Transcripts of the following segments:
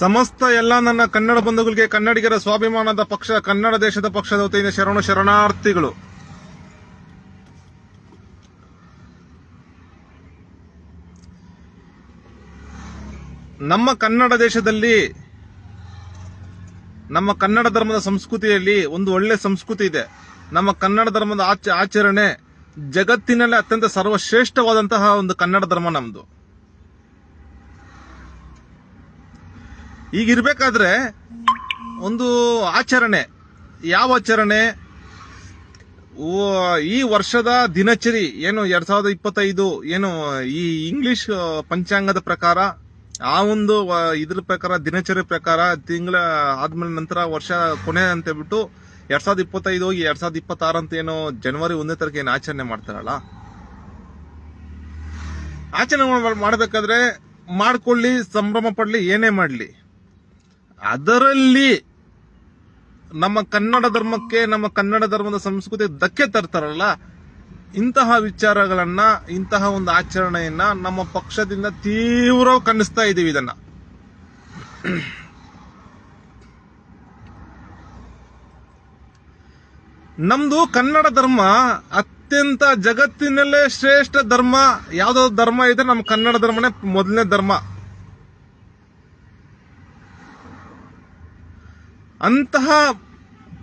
ಸಮಸ್ತ ಎಲ್ಲ ನನ್ನ ಕನ್ನಡ ಬಂಧುಗಳಿಗೆ ಕನ್ನಡಿಗರ ಸ್ವಾಭಿಮಾನದ ಪಕ್ಷ ಕನ್ನಡ ದೇಶದ ಪಕ್ಷದ ವತಿಯಿಂದ ಶರಣಾರ್ಥಿಗಳು. ನಮ್ಮ ಕನ್ನಡ ದೇಶದಲ್ಲಿ ನಮ್ಮ ಕನ್ನಡ ಧರ್ಮದ ಸಂಸ್ಕೃತಿಯಲ್ಲಿ ಒಂದು ಒಳ್ಳೆ ಸಂಸ್ಕೃತಿ ಇದೆ. ನಮ್ಮ ಕನ್ನಡ ಧರ್ಮದ ಆಚರಣೆ ಜಗತ್ತಿನಲ್ಲಿ ಅತ್ಯಂತ ಸರ್ವಶ್ರೇಷ್ಠವಾದಂತಹ ಒಂದು ಕನ್ನಡ ಧರ್ಮ ನಮ್ದು. ಈಗಿರ್ಬೇಕಾದ್ರೆ ಒಂದು ಆಚರಣೆ, ಯಾವ ಆಚರಣೆ, ಈ ವರ್ಷದ ದಿನಚರಿ ಏನು 2025 ಏನು ಈ ಇಂಗ್ಲಿಷ್ ಪಂಚಾಂಗದ ಪ್ರಕಾರ ಆ ಒಂದು ಇದ್ರ ಪ್ರಕಾರ ದಿನಚರಿ ಪ್ರಕಾರ ತಿಂಗಳ ಆದ್ಮೇಲೆ ನಂತರ ವರ್ಷ ಕೊನೆ ಅಂತ ಹೇಳ್ಬಿಟ್ಟು 2025 ಹೋಗಿ 2026 ಅಂತ ಏನೋ ಜನವರಿ 1ನೇ ತಾರೀಕು ಏನು ಆಚರಣೆ ಮಾಡ್ತಾರಲ್ಲ, ಆಚರಣೆ ಮಾಡಬೇಕಾದ್ರೆ ಮಾಡ್ಕೊಳ್ಳಿ, ಸಂಭ್ರಮ ಪಡ್ಲಿ, ಏನೇ ಮಾಡ್ಲಿ, ಅದರಲ್ಲಿ ನಮ್ಮ ಕನ್ನಡ ಧರ್ಮಕ್ಕೆ ನಮ್ಮ ಕನ್ನಡ ಧರ್ಮದ ಸಂಸ್ಕೃತಿ ಧಕ್ಕೆ ತರ್ತಾರಲ್ಲ, ಇಂತಹ ವಿಚಾರಗಳನ್ನ, ಇಂತಹ ಒಂದು ಆಚರಣೆಯನ್ನ ನಮ್ಮ ಪಕ್ಷದಿಂದ ತೀವ್ರ ಖಂಡಿಸ್ತಾ ಇದೀವಿ. ಇದನ್ನ ನಮ್ದು ಕನ್ನಡ ಧರ್ಮ ಅತ್ಯಂತ ಜಗತ್ತಿನಲ್ಲೇ ಶ್ರೇಷ್ಠ ಧರ್ಮ. ಯಾವ್ದೋ ಧರ್ಮ ಇದೆ, ನಮ್ಮ ಕನ್ನಡ ಧರ್ಮನೇ ಮೊದಲನೇ ಧರ್ಮ. ಅಂತಹ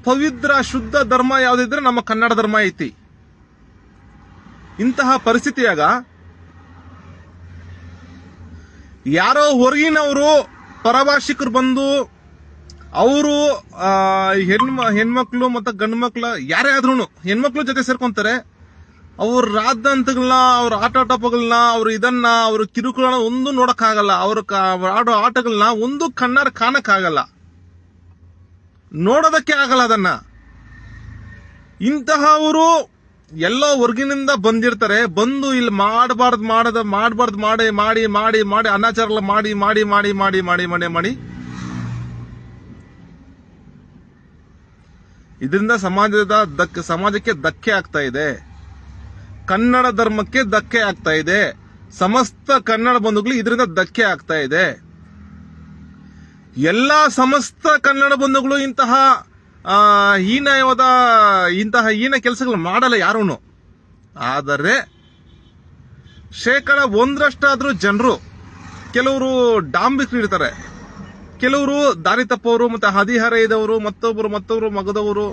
ಪವಿತ್ರ ಶುದ್ಧ ಧರ್ಮ ಯಾವ್ದಿದ್ರೆ ನಮ್ಮ ಕನ್ನಡ ಧರ್ಮ ಐತಿ. ಇಂತಹ ಪರಿಸ್ಥಿತಿಯಾಗ ಯಾರೋ ಹೊರಗಿನವರು ಪರಭಾಷಿಕರು ಬಂದು ಅವರು ಹೆಣ್ಮಕ್ಳು ಮತ್ತೆ ಗಂಡು ಮಕ್ಳು ಯಾರೇ ಆದ್ರೂ ಹೆಣ್ಮಕ್ಳು ಜೊತೆ ಸೇರ್ಕೊಂತಾರೆ. ಅವ್ರ ರಾದ್ಧಾಂತಗಳನ್ನ, ಅವ್ರ ಆಟೋಟಪಗಳನ್ನ, ಅವ್ರು ಇದನ್ನ, ಅವ್ರ ಕಿರುಕುಳನ್ನ ಒಂದು ನೋಡಕ್ಕಾಗಲ್ಲ. ಅವ್ರ ಆಡೋ ಆಟಗಳನ್ನ ಒಂದು ಕಣ್ಣಾರ ಕಾಣಕ್ಕಾಗಲ್ಲ, ನೋಡೋದಕ್ಕೆ ಆಗಲ್ಲ. ಅದನ್ನ ಇಂತಹವರು ಎಲ್ಲೋ ಹೊರ್ಗಿನಿಂದ ಬಂದಿರ್ತಾರೆ, ಬಂದು ಇಲ್ಲಿ ಮಾಡಬಾರ್ದು ಮಾಡಿ ಮಾಡಿ ಮಾಡಿ ಮಾಡಿ ಅನಾಚಾರ ಮಾಡಿ ಮಾಡಿ ಮಾಡಿ ಮಾಡಿ ಮಾಡಿ ಮಾಡಿ ಮಾಡಿ ಇದರಿಂದ ಸಮಾಜಕ್ಕೆ ಧಕ್ಕೆ ಆಗ್ತಾ ಇದೆ, ಕನ್ನಡ ಧರ್ಮಕ್ಕೆ ಧಕ್ಕೆ ಆಗ್ತಾ ಇದೆ, ಸಮಸ್ತ ಕನ್ನಡ ಬಂಧುಗಳು ಇದರಿಂದ ಧಕ್ಕೆ ಆಗ್ತಾ ಇದೆ. ಎಲ್ಲಾ ಸಮಸ್ತ ಕನ್ನಡ ಬಂಧುಗಳು ಇಂತಹ ಹೀನ ಕೆಲಸಗಳು ಮಾಡಲ್ಲ ಯಾರೂನು. ಆದರೆ 1% ಜನರು, ಕೆಲವರು ಡಾಂಬಿಕರು ಇರ್ತಾರೆ, ಕೆಲವರು ದಾರಿ ತಪ್ಪವರು, ಮತ್ತೆ ಹದಿಹರೆಯದವರು, ಮತ್ತೊಬ್ಬರು ಮಗದವರು,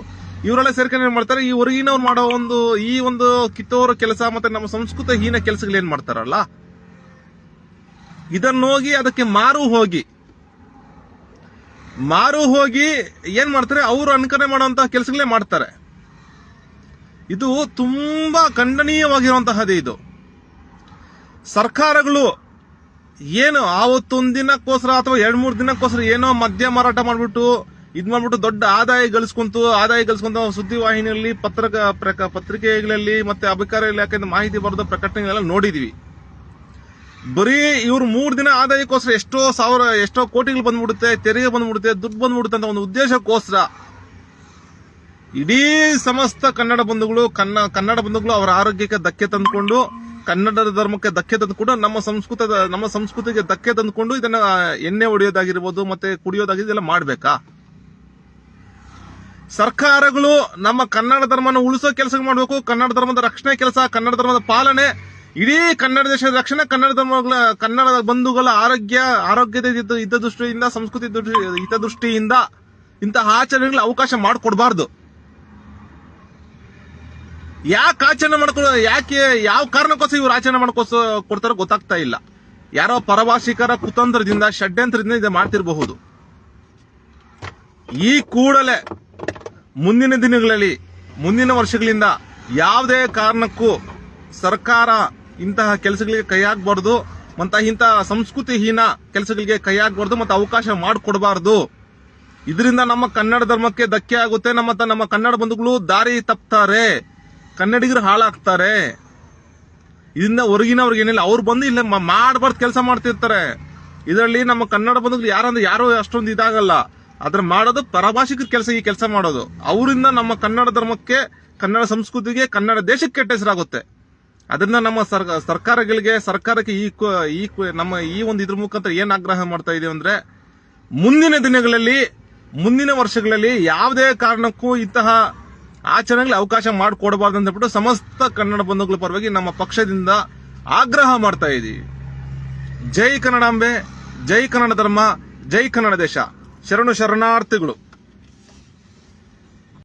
ಇವರೆಲ್ಲ ಸೇರ್ಕೊಂಡು ಏನ್ ಮಾಡ್ತಾರೆ, ಈ ಹೊರಗಿನವ್ರು ಮಾಡೋ ಈ ಒಂದು ಕಿತ್ತೋರ ಕೆಲಸ ಮತ್ತೆ ನಮ್ಮ ಸಂಸ್ಕೃತ ಹೀನ ಕೆಲಸಗಳು ಏನ್ ಮಾಡ್ತಾರಲ್ಲ, ಇದನ್ನೋಗಿ ಅದಕ್ಕೆ ಮಾರು ಹೋಗಿ ಏನ್ ಮಾಡ್ತಾರೆ, ಅವರು ಅನುಕರಣೆ ಮಾಡುವಂತಹ ಕೆಲಸಗಳೇ ಮಾಡ್ತಾರೆ. ಇದು ತುಂಬಾ ಖಂಡನೀಯವಾಗಿರುವಂತಹದ್ದು. ಇದು ಸರ್ಕಾರಗಳು ಏನು ಆವತ್ತೊಂದು ದಿನಕ್ಕೋಸ್ಕರ ಅಥವಾ 2-3 ದಿನಕ್ಕೋಸ್ಕರ ಏನೋ ಮದ್ಯ ಮಾರಾಟ ಮಾಡ್ಬಿಟ್ಟು ದೊಡ್ಡ ಆದಾಯ ಗಳಿಸ್ಕೊಂತ ಸುದ್ದಿವಾಹಿನಿಯಲ್ಲಿ, ಪತ್ರಿಕೆಗಳಲ್ಲಿ ಮತ್ತೆ ಅಧಿಕಾರ ಇಲಾಖೆಯಿಂದ ಮಾಹಿತಿ ಬರೆದ ಪ್ರಕಟಣೆಗಳೆಲ್ಲ ನೋಡಿದೀವಿ. ಬರೀ ಇವ್ರು 3 ದಿನ ಆದಾಯಕ್ಕೋಸ್ಕರ ಎಷ್ಟೋ ಕೋಟಿಗಳು ಬಂದ್ಬಿಡುತ್ತೆ, ತೆರಿಗೆ ಬಂದ್ಬಿಡುತ್ತೆ, ದುಡ್ಡು ಬಂದ್ಬಿಡುತ್ತೆ ಅಂತ ಒಂದು ಉದ್ದೇಶಕ್ಕೋಸ್ಕರ ಇಡೀ ಸಮಸ್ತ ಕನ್ನಡ ಬಂಧುಗಳು ಅವರ ಆರೋಗ್ಯಕ್ಕೆ ಧಕ್ಕೆ ತಂದುಕೊಂಡು, ಕನ್ನಡದ ಧರ್ಮಕ್ಕೆ ಧಕ್ಕೆ ತಂದುಕೊಂಡು, ನಮ್ಮ ಸಂಸ್ಕೃತಿಗೆ ಧಕ್ಕೆ ತಂದುಕೊಂಡು ಇದನ್ನ ಎಣ್ಣೆ ಹೊಡೆಯೋದಾಗಿರ್ಬೋದು ಮತ್ತೆ ಕುಡಿಯೋದಾಗಿರ್ಬೋದು ಇದೆಲ್ಲ ಮಾಡ್ಬೇಕಾ? ಸರ್ಕಾರಗಳು ನಮ್ಮ ಕನ್ನಡ ಧರ್ಮನ ಉಳಿಸೋ ಕೆಲಸ ಮಾಡಬೇಕು. ಕನ್ನಡ ಧರ್ಮದ ರಕ್ಷಣೆ ಕೆಲಸ, ಕನ್ನಡ ಧರ್ಮದ ಪಾಲನೆ, ಇಡೀ ಕನ್ನಡ ದೇಶದ ರಕ್ಷಣೆ, ಕನ್ನಡ ಬಂಧುಗಳ ಆರೋಗ್ಯದ ಹಿತದೃಷ್ಟಿಯಿಂದ, ಸಂಸ್ಕೃತಿ ಹಿತದೃಷ್ಟಿಯಿಂದ ಇಂತಹ ಆಚರಣೆಗಳಿಗೆ ಅವಕಾಶ ಮಾಡಿಕೊಡ್ಬಾರ್ದು. ಯಾಕೆ ಆಚರಣೆ ಯಾಕೆ ಯಾವ ಕಾರಣಕ್ಕೋಸ್ಕರ ಇವ್ರು ಆಚರಣೆ ಕೊಡ್ತಾರೋ ಗೊತ್ತಾಗ್ತಾ ಇಲ್ಲ. ಯಾರೋ ಪರಭಾಷಿಕರ ಕುತಂತ್ರದಿಂದ, ಷಡ್ಯಂತ್ರದಿಂದ ಇದು ಮಾಡ್ತಿರಬಹುದು. ಈ ಕೂಡಲೇ ಮುಂದಿನ ದಿನಗಳಲ್ಲಿ, ಮುಂದಿನ ವರ್ಷಗಳಿಂದ ಯಾವುದೇ ಕಾರಣಕ್ಕೂ ಸರ್ಕಾರ ಇಂತಹ ಕೆಲಸಗಳಿಗೆ ಕೈ ಹಾಕಬಾರ್ದು, ಮತ್ತೆ ಇಂತಹ ಸಂಸ್ಕೃತಿಹೀನ ಕೆಲಸಗಳಿಗೆ ಕೈ ಹಾಕಬಾರ್ದು, ಮತ್ತೆ ಅವಕಾಶ ಮಾಡಿಕೊಡಬಾರ್ದು. ಇದರಿಂದ ನಮ್ಮ ಕನ್ನಡ ಧರ್ಮಕ್ಕೆ ಧಕ್ಕೆ ಆಗುತ್ತೆ, ನಮ್ಮ ಕನ್ನಡ ಬಂಧುಗಳು ದಾರಿ ತಪ್ತಾರೆ, ಕನ್ನಡಿಗರು ಹಾಳಾಗ್ತಾರೆ. ಇದರಿಂದ ಹೊರಗಿನವ್ರಿಗೆ ಏನಿಲ್ಲ, ಅವ್ರು ಬಂದು ಇಲ್ಲ ಮಾಡಬಾರ್ದು ಕೆಲಸ ಮಾಡ್ತಿರ್ತಾರೆ. ಇದರಲ್ಲಿ ನಮ್ಮ ಕನ್ನಡ ಬಂಧುಗಳು ಯಾರು ಅಷ್ಟೊಂದು ಇದಾಗಲ್ಲ. ಆದ್ರೆ ಮಾಡೋದು ಪರಭಾಷಿಕರ ಕೆಲಸ, ಈ ಕೆಲಸ ಮಾಡೋದು. ಅವರಿಂದ ನಮ್ಮ ಕನ್ನಡ ಧರ್ಮಕ್ಕೆ, ಕನ್ನಡ ಸಂಸ್ಕೃತಿಗೆ, ಕನ್ನಡ ದೇಶಕ್ಕೆ ಕೆಟ್ಟ ಹೆಸರಾಗುತ್ತೆ. ಅದರಿಂದ ನಮ್ಮ ಸರ್ಕಾರಕ್ಕೆ ನಮ್ಮ ಈ ಒಂದು ಇದ್ರ ಮುಖಾಂತರ ಏನ್ ಆಗ್ರಹ ಮಾಡ್ತಾ ಇದೀವಿ ಅಂದ್ರೆ, ಮುಂದಿನ ವರ್ಷಗಳಲ್ಲಿ ಯಾವುದೇ ಕಾರಣಕ್ಕೂ ಇಂತಹ ಆಚರಣೆಗಳಿಗೆ ಅವಕಾಶ ಮಾಡಿಕೊಡಬಾರ್ದು ಅಂತ ಹೇಳ್ಬಿಟ್ಟು ಸಮಸ್ತ ಕನ್ನಡ ಬಂಧುಗಳ ಪರವಾಗಿ ನಮ್ಮ ಪಕ್ಷದಿಂದ ಆಗ್ರಹ ಮಾಡ್ತಾ ಇದ್ದೀವಿ. ಜೈ ಕನ್ನಡಾಂಬೆ, ಜೈ ಕನ್ನಡ ಧರ್ಮ, ಜೈ ಕನ್ನಡ ದೇಶ. ಶರಣು ಶರಣಾರ್ಥಿಗಳು.